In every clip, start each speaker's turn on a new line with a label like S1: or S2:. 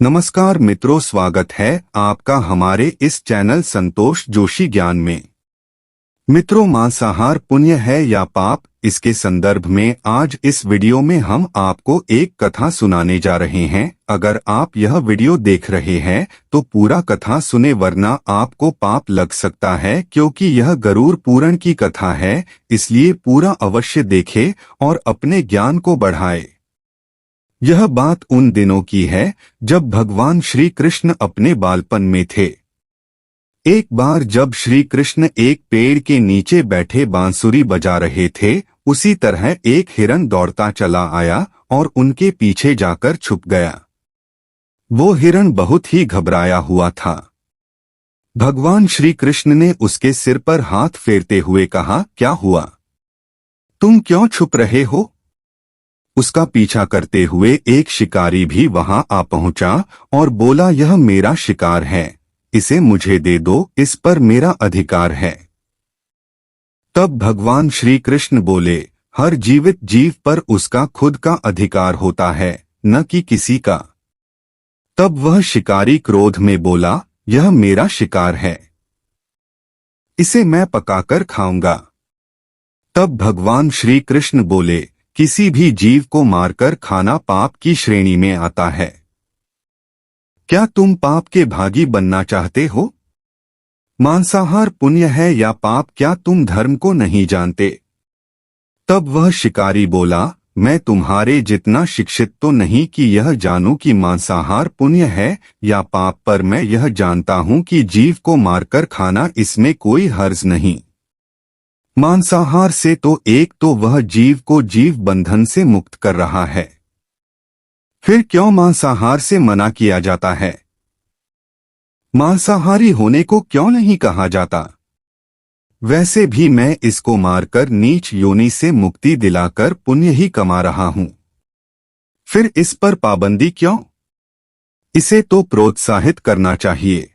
S1: नमस्कार मित्रों, स्वागत है आपका हमारे इस चैनल संतोष जोशी ज्ञान में। मित्रों, मांसाहार पुण्य है या पाप, इसके संदर्भ में आज इस वीडियो में हम आपको एक कथा सुनाने जा रहे हैं। अगर आप यह वीडियो देख रहे हैं तो पूरा कथा सुने, वरना आपको पाप लग सकता है, क्योंकि यह गरुड़ पुराण की कथा है। इसलिए पूरा अवश्य देखें और अपने ज्ञान को बढ़ाएं। यह बात उन दिनों की है जब भगवान श्री कृष्ण अपने बालपन में थे। एक बार जब श्री कृष्ण एक पेड़ के नीचे बैठे बांसुरी बजा रहे थे, उसी तरह एक हिरन दौड़ता चला आया और उनके पीछे जाकर छुप गया। वो हिरन बहुत ही घबराया हुआ था। भगवान श्री कृष्ण ने उसके सिर पर हाथ फेरते हुए कहा, क्या हुआ? तुम क्यों छुप रहे हो? उसका पीछा करते हुए एक शिकारी भी वहां आ पहुंचा और बोला, यह मेरा शिकार है, इसे मुझे दे दो, इस पर मेरा अधिकार है। तब भगवान श्री कृष्ण बोले, हर जीवित जीव पर उसका खुद का अधिकार होता है, न कि किसी का। तब वह शिकारी क्रोध में बोला, यह मेरा शिकार है, इसे मैं पकाकर खाऊंगा। तब भगवान श्री कृष्ण बोले, किसी भी जीव को मारकर खाना पाप की श्रेणी में आता है। क्या तुम पाप के भागी बनना चाहते हो? मांसाहार पुण्य है या पाप, क्या तुम धर्म को नहीं जानते? तब वह शिकारी बोला, मैं तुम्हारे जितना शिक्षित तो नहीं कि यह जानूं कि मांसाहार पुण्य है या पाप, पर मैं यह जानता हूं कि जीव को मारकर खाना, इसमें कोई हर्ज नहीं। मांसाहार से तो एक तो वह जीव को जीव बंधन से मुक्त कर रहा है, फिर क्यों मांसाहार से मना किया जाता है? मांसाहारी होने को क्यों नहीं कहा जाता? वैसे भी मैं इसको मारकर नीच योनि से मुक्ति दिलाकर पुण्य ही कमा रहा हूं, फिर इस पर पाबंदी क्यों? इसे तो प्रोत्साहित करना चाहिए।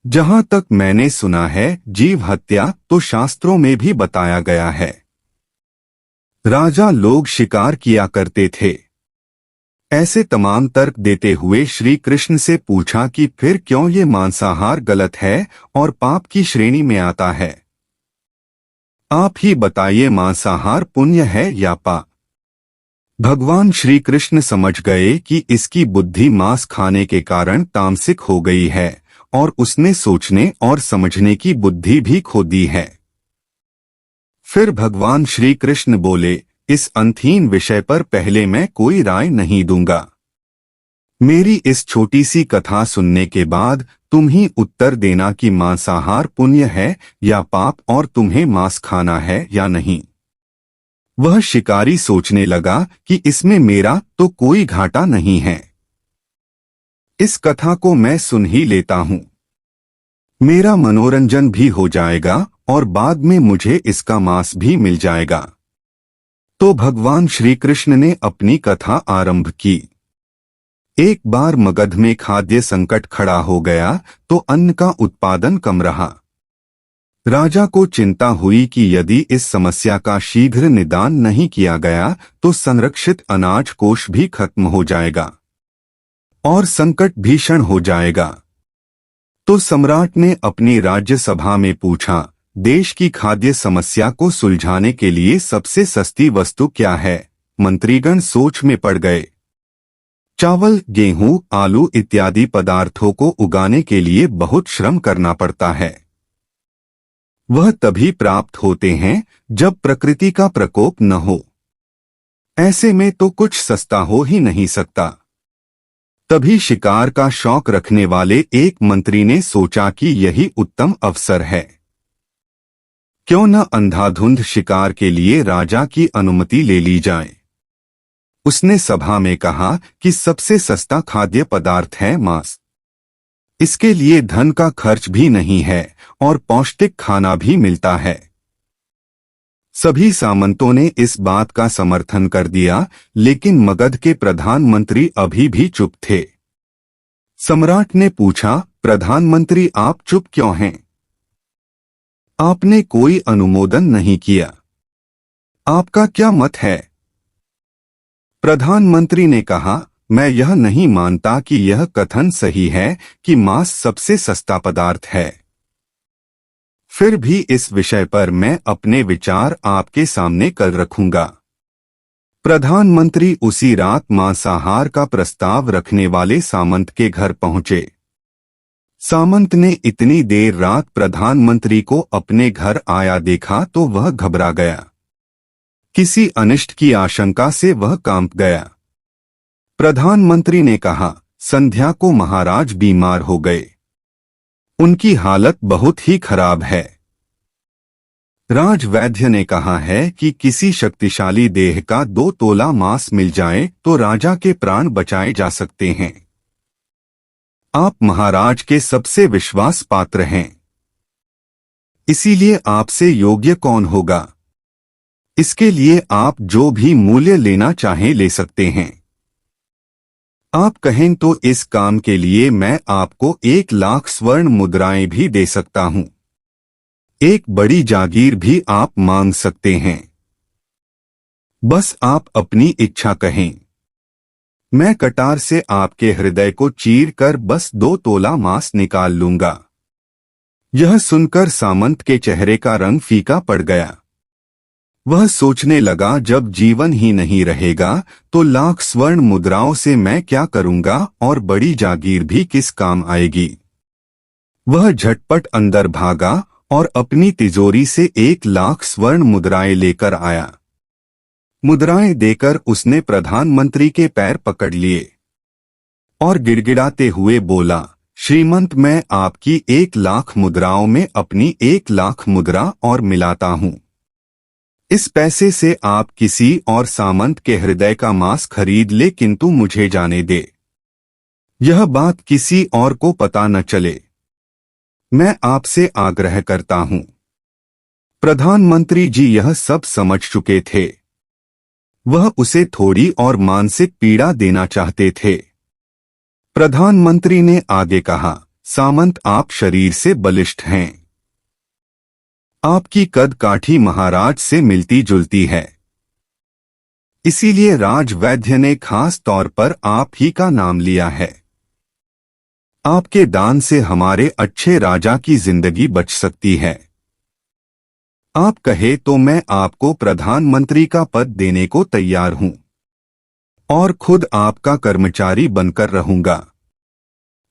S1: जहां तक मैंने सुना है, जीव हत्या तो शास्त्रों में भी बताया गया है। राजा लोग शिकार किया करते थे। ऐसे तमाम तर्क देते हुए श्री कृष्ण से पूछा कि फिर क्यों ये मांसाहार गलत है और पाप की श्रेणी में आता है? आप ही बताइए, मांसाहार पुण्य है या पाप? भगवान श्री कृष्ण समझ गए कि इसकी बुद्धि मांस खाने के कारण तामसिक हो गई है और उसने सोचने और समझने की बुद्धि भी खो दी है। फिर भगवान श्री कृष्ण बोले, इस अंतहीन विषय पर पहले मैं कोई राय नहीं दूंगा। मेरी इस छोटी सी कथा सुनने के बाद तुम ही उत्तर देना कि मांसाहार पुण्य है या पाप, और तुम्हें मांस खाना है या नहीं। वह शिकारी सोचने लगा कि इसमें मेरा तो कोई घाटा नहीं है, इस कथा को मैं सुन ही लेता हूं, मेरा मनोरंजन भी हो जाएगा और बाद में मुझे इसका मांस भी मिल जाएगा। तो भगवान श्री कृष्ण ने अपनी कथा आरंभ की। एक बार मगध में खाद्य संकट खड़ा हो गया तो अन्न का उत्पादन कम रहा। राजा को चिंता हुई कि यदि इस समस्या का शीघ्र निदान नहीं किया गया तो संरक्षित अनाज कोष भी खत्म हो जाएगा और संकट भीषण हो जाएगा। तो सम्राट ने अपनी राज्य सभा में पूछा, देश की खाद्य समस्या को सुलझाने के लिए सबसे सस्ती वस्तु क्या है? मंत्रीगण सोच में पड़ गए। चावल, गेहूं, आलू इत्यादि पदार्थों को उगाने के लिए बहुत श्रम करना पड़ता है। वह तभी प्राप्त होते हैं जब प्रकृति का प्रकोप न हो। ऐसे में तो कुछ सस्ता हो ही नहीं सकता। तभी शिकार का शौक रखने वाले एक मंत्री ने सोचा कि यही उत्तम अवसर है। क्यों न अंधाधुंध शिकार के लिए राजा की अनुमति ले ली जाए। उसने सभा में कहा कि सबसे सस्ता खाद्य पदार्थ है मांस। इसके लिए धन का खर्च भी नहीं है और पौष्टिक खाना भी मिलता है। सभी सामंतों ने इस बात का समर्थन कर दिया, लेकिन मगध के प्रधानमंत्री अभी भी चुप थे। सम्राट ने पूछा, प्रधानमंत्री आप चुप क्यों हैं? आपने कोई अनुमोदन नहीं किया, आपका क्या मत है? प्रधानमंत्री ने कहा, मैं यह नहीं मानता कि यह कथन सही है कि मांस सबसे सस्ता पदार्थ है। फिर भी इस विषय पर मैं अपने विचार आपके सामने कल रखूंगा। प्रधानमंत्री उसी रात मांसाहार का प्रस्ताव रखने वाले सामंत के घर पहुंचे। सामंत ने इतनी देर रात प्रधानमंत्री को अपने घर आया देखा तो वह घबरा गया। किसी अनिष्ट की आशंका से वह कांप गया। प्रधानमंत्री ने कहा, संध्या को महाराज बीमार हो गए। उनकी हालत बहुत ही खराब है। राजवैद्य ने कहा है कि किसी शक्तिशाली देह का 2 तोला मांस मिल जाए तो राजा के प्राण बचाए जा सकते हैं। आप महाराज के सबसे विश्वास पात्र हैं, इसीलिए आपसे योग्य कौन होगा। इसके लिए आप जो भी मूल्य लेना चाहें ले सकते हैं। आप कहें तो इस काम के लिए मैं आपको 1 लाख स्वर्ण मुद्राएं भी दे सकता हूं। एक बड़ी जागीर भी आप मांग सकते हैं। बस आप अपनी इच्छा कहें। मैं कटार से आपके हृदय को चीर कर बस 2 तोला मांस निकाल लूंगा। यह सुनकर सामंत के चेहरे का रंग फीका पड़ गया। वह सोचने लगा, जब जीवन ही नहीं रहेगा तो लाख स्वर्ण मुद्राओं से मैं क्या करूंगा और बड़ी जागीर भी किस काम आएगी। वह झटपट अंदर भागा और अपनी तिजोरी से 1 लाख स्वर्ण मुद्राएं लेकर आया। मुद्राएं देकर उसने प्रधानमंत्री के पैर पकड़ लिए और गिड़गिड़ाते हुए बोला, श्रीमंत, मैं आपकी 1 लाख मुद्राओं में अपनी 1 लाख मुद्रा और मिलाता हूं। इस पैसे से आप किसी और सामंत के हृदय का मांस खरीद ले, किंतु मुझे जाने दे। यह बात किसी और को पता न चले। मैं आपसे आग्रह करता हूं। प्रधानमंत्री जी यह सब समझ चुके थे। वह उसे थोड़ी और मानसिक पीड़ा देना चाहते थे। प्रधानमंत्री ने आगे कहा, सामंत, आप शरीर से बलिष्ठ हैं। आपकी कद काठी महाराज से मिलती जुलती है। इसीलिए राजवैद्य ने खास तौर पर आप ही का नाम लिया है। आपके दान से हमारे अच्छे राजा की जिंदगी बच सकती है। आप कहे तो मैं आपको प्रधानमंत्री का पद देने को तैयार हूं और खुद आपका कर्मचारी बनकर रहूंगा,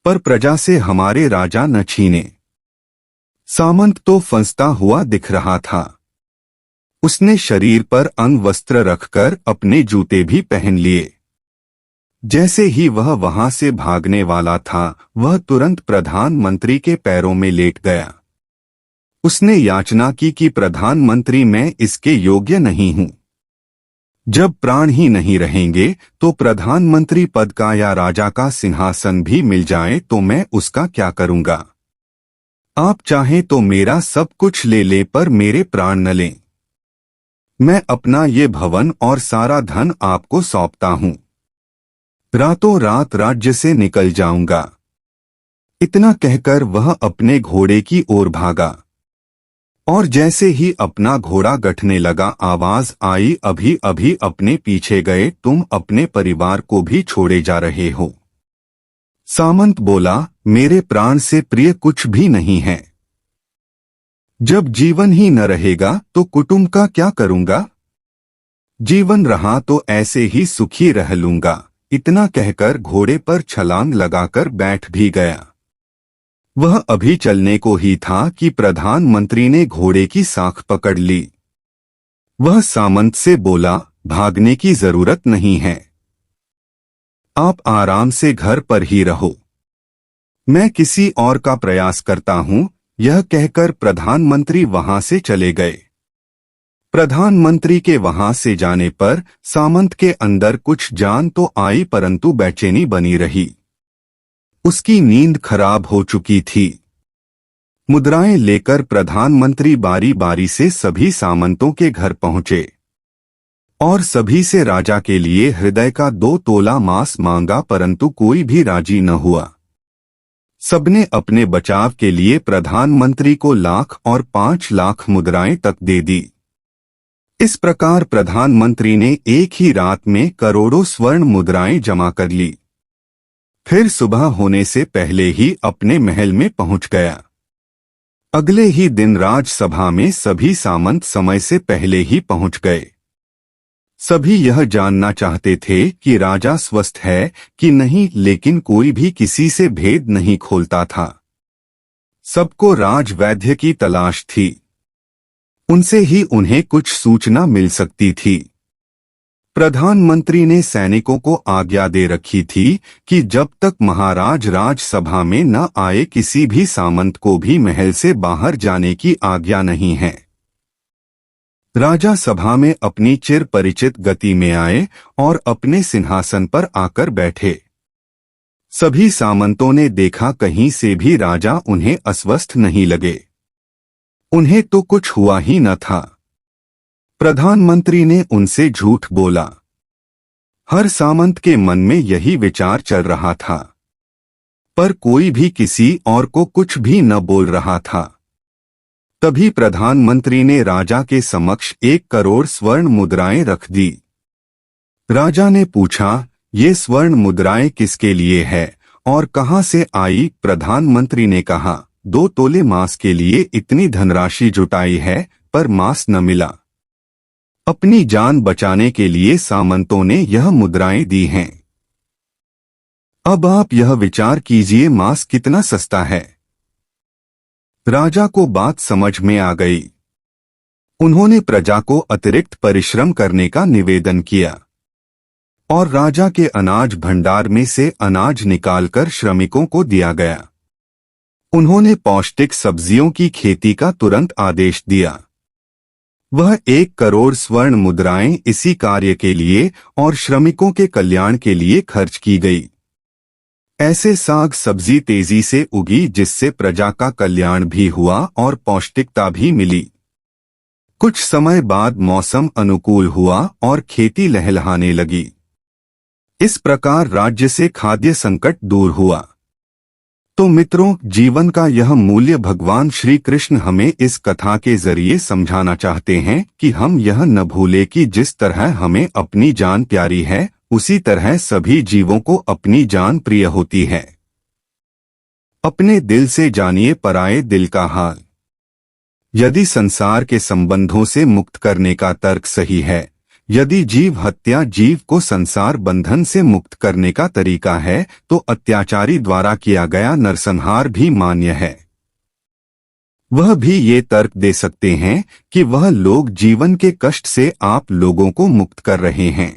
S1: पर प्रजा से हमारे राजा न छीने। सामंत तो फंसता हुआ दिख रहा था। उसने शरीर पर अंगवस्त्र रखकर अपने जूते भी पहन लिए। जैसे ही वह वहां से भागने वाला था, वह तुरंत प्रधानमंत्री के पैरों में लेट गया। उसने याचना की कि प्रधानमंत्री, मैं इसके योग्य नहीं हूं। जब प्राण ही नहीं रहेंगे तो प्रधानमंत्री पद का या राजा का सिंहासन भी मिल जाए तो मैं उसका क्या करूंगा। आप चाहें तो मेरा सब कुछ ले लें, पर मेरे प्राण न लें। मैं अपना ये भवन और सारा धन आपको सौंपता हूं। रातों रात राज्य से निकल जाऊंगा। इतना कहकर वह अपने घोड़े की ओर भागा और जैसे ही अपना घोड़ा गठने लगा, आवाज आई, अभी अभी अपने पीछे गए तुम अपने परिवार को भी छोड़े जा रहे हो। सामंत बोला, मेरे प्राण से प्रिय कुछ भी नहीं है। जब जीवन ही न रहेगा तो कुटुंब का क्या करूंगा। जीवन रहा तो ऐसे ही सुखी रह लूंगा। इतना कहकर घोड़े पर छलांग लगाकर बैठ भी गया। वह अभी चलने को ही था कि प्रधानमंत्री ने घोड़े की साख पकड़ ली। वह सामंत से बोला, भागने की जरूरत नहीं है। आप आराम से घर पर ही रहो। मैं किसी और का प्रयास करता हूं। यह कहकर प्रधानमंत्री वहां से चले गए। प्रधानमंत्री के वहां से जाने पर सामंत के अंदर कुछ जान तो आई, परंतु बेचैनी बनी रही। उसकी नींद खराब हो चुकी थी। मुद्राएं लेकर प्रधानमंत्री बारी बारी से सभी सामंतों के घर पहुंचे और सभी से राजा के लिए हृदय का 2 तोला मांस मांगा, परंतु कोई भी राजी न हुआ। सबने अपने बचाव के लिए प्रधानमंत्री को 1 लाख और 5 लाख मुद्राएं तक दे दी। इस प्रकार प्रधानमंत्री ने एक ही रात में करोड़ों स्वर्ण मुद्राएं जमा कर ली। फिर सुबह होने से पहले ही अपने महल में पहुंच गया। अगले ही दिन राजसभा में सभी सामंत समय से पहले ही पहुंच गए। सभी यह जानना चाहते थे कि राजा स्वस्थ है कि नहीं, लेकिन कोई भी किसी से भेद नहीं खोलता था। सबको राजवैद्य की तलाश थी। उनसे ही उन्हें कुछ सूचना मिल सकती थी। प्रधानमंत्री ने सैनिकों को आज्ञा दे रखी थी कि जब तक महाराज राजसभा में न आए किसी भी सामंत को भी महल से बाहर जाने की आज्ञा नहीं है। राजा सभा में अपनी चिर परिचित गति में आए और अपने सिंहासन पर आकर बैठे। सभी सामंतों ने देखा कहीं से भी राजा उन्हें अस्वस्थ नहीं लगे। उन्हें तो कुछ हुआ ही न था। प्रधानमंत्री ने उनसे झूठ बोला। हर सामंत के मन में यही विचार चल रहा था, पर कोई भी किसी और को कुछ भी न बोल रहा था। तभी प्रधानमंत्री ने राजा के समक्ष 1 करोड़ स्वर्ण मुद्राएं रख दी। राजा ने पूछा, ये स्वर्ण मुद्राएं किसके लिए है और कहां से आई? प्रधानमंत्री ने कहा, 2 तोले मांस के लिए इतनी धनराशि जुटाई है, पर मांस न मिला। अपनी जान बचाने के लिए सामंतों ने यह मुद्राएं दी हैं। अब आप यह विचार कीजिए, मांस कितना सस्ता है। राजा को बात समझ में आ गई। उन्होंने प्रजा को अतिरिक्त परिश्रम करने का निवेदन किया और राजा के अनाज भंडार में से अनाज निकालकर श्रमिकों को दिया गया। उन्होंने पौष्टिक सब्जियों की खेती का तुरंत आदेश दिया। वह 1 करोड़ स्वर्ण मुद्राएं इसी कार्य के लिए और श्रमिकों के कल्याण के लिए खर्च की गई। ऐसे साग सब्जी तेजी से उगी जिससे प्रजा का कल्याण भी हुआ और पौष्टिकता भी मिली। कुछ समय बाद मौसम अनुकूल हुआ और खेती लहलहाने लगी। इस प्रकार राज्य से खाद्य संकट दूर हुआ। तो मित्रों, जीवन का यह मूल्य भगवान श्री कृष्ण हमें इस कथा के जरिए समझाना चाहते हैं कि हम यह न भूलें कि जिस तरह हमें अपनी जान प्यारी है, उसी तरह सभी जीवों को अपनी जान प्रिय होती है। अपने दिल से जानिए पराये दिल का हाल। यदि संसार के संबंधों से मुक्त करने का तर्क सही है, यदि जीव हत्या जीव को संसार बंधन से मुक्त करने का तरीका है, तो अत्याचारी द्वारा किया गया नरसंहार भी मान्य है। वह भी ये तर्क दे सकते हैं कि वह लोग जीवन के कष्ट से आप लोगों को मुक्त कर रहे हैं।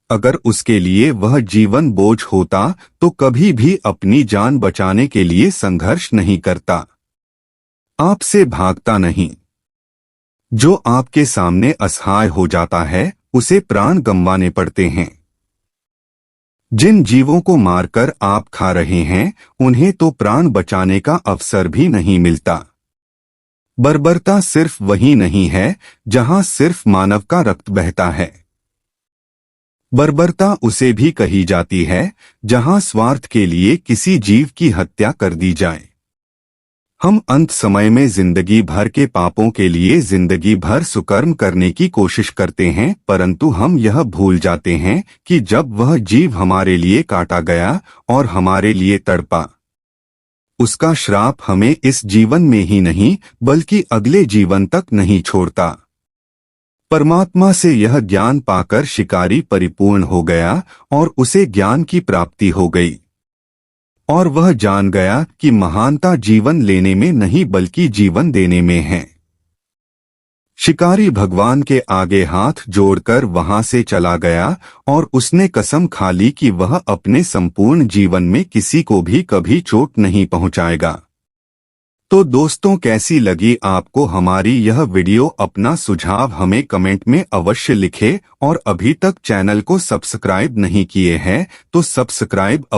S1: अगर उसके लिए वह जीवन बोझ होता तो कभी भी अपनी जान बचाने के लिए संघर्ष नहीं करता, आपसे भागता नहीं। जो आपके सामने असहाय हो जाता है, उसे प्राण गंवाने पड़ते हैं। जिन जीवों को मारकर आप खा रहे हैं, उन्हें तो प्राण बचाने का अवसर भी नहीं मिलता। बर्बरता सिर्फ वही नहीं है जहां सिर्फ मानव का रक्त बहता है। बर्बरता उसे भी कही जाती है जहां स्वार्थ के लिए किसी जीव की हत्या कर दी जाए। हम अंत समय में जिंदगी भर के पापों के लिए जिंदगी भर सुकर्म करने की कोशिश करते हैं, परंतु हम यह भूल जाते हैं कि जब वह जीव हमारे लिए काटा गया और हमारे लिए तड़पा, उसका श्राप हमें इस जीवन में ही नहीं बल्कि अगले जीवन तक नहीं छोड़ता। परमात्मा से यह ज्ञान पाकर शिकारी परिपूर्ण हो गया और उसे ज्ञान की प्राप्ति हो गई और वह जान गया कि महानता जीवन लेने में नहीं बल्कि जीवन देने में है। शिकारी भगवान के आगे हाथ जोड़कर वहां से चला गया और उसने कसम खा ली कि वह अपने संपूर्ण जीवन में किसी को भी कभी चोट नहीं पहुंचाएगा। तो दोस्तों, कैसी लगी आपको हमारी यह वीडियो? अपना सुझाव हमें कमेंट में अवश्य लिखें और अभी तक चैनल को सब्सक्राइब नहीं किए हैं तो सब्सक्राइब